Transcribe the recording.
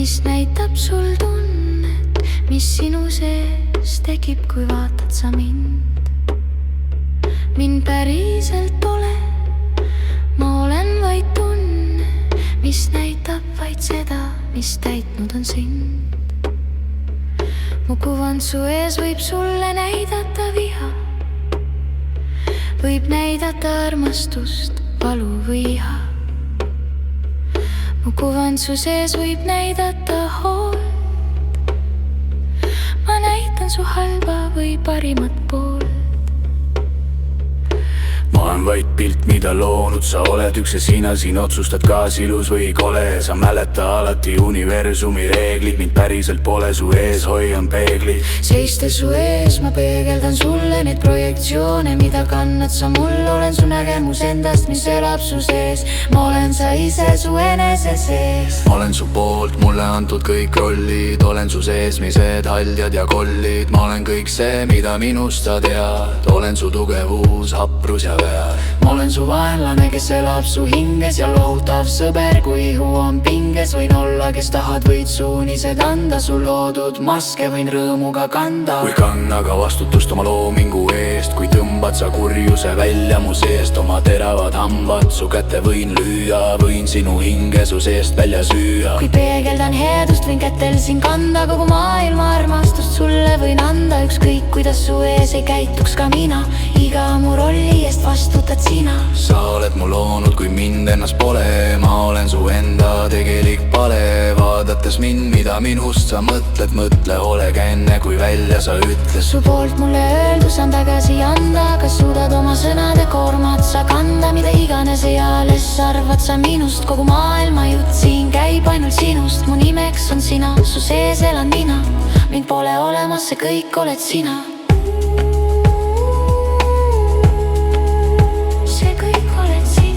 mis näitab sul tunnet, mis sinu sees tekib, kui vaatad sa mind. Mind päriselt pole, ma olen vaid tunne, mis näitab vaid seda, mis täitnud on sind. Mu kuvand su ees võib sulle näidata viha, võib näidata armastust, valu või iha. Mu kuvand su sees võib näidata hoolt, ma näitan su halba või parimat poolt. Ma olen vaid pilt, mida loonud sa oled, üks ja sina siin otsustad, kas ilus või kole. Sa mäleta alati universumi reeglid, mind päriselt pole, su ees hoian peeglid. Seistes su ees ma peegeldan sulle neid projektsioone, mida kannad sa mul. Olen su nägemus endast, mis elab su sees, ma olen sa ise su enese sees. Olen su poolt, mulle antud kõik rollid, olen su seesmised haljad ja kollid. Ma olen kõik see, mida minust sa tead, olen su tugevus, haprus ja ma olen su vaenlane, kes elab su hinges ja lohutav sõber, kui ihu on pinges. Võin olla, kes tahad, võid suunised anda, sul loodud maske võin rõõmuga kanda. Kui kanna ka vastutust oma loomingu eest, kui tõmbad sa kurjuse välja mu seest, oma teravad hambad su kätte võin lüüa, võin sinu hinge su seest välja süüa. Kui peegeldan headust, võin kätel siin kanda, kogu maailma armastust sulle võin anda. Ükskõik kuidas su ees ei käituks ka mina, iga mu rolli eest vastutad sina. Sa oled mu loonud, kui mind ennast pole, ma olen su enda tegelik pale. Vaadates mind, mida minust sa mõtled, mõtle hoolega enne, kui välja sa ütled. Su poolt mulle öeldu saan tagasi anda, kas suudad oma sõnade koormat sa kanda? Mida iganes eales arvad sa minust, kogu maailma jutt siin käib ainult sinust. Mu nimeks on sina, su sees elan mina, mind pole olemas, see kõik oled sina. See kõik oled sina.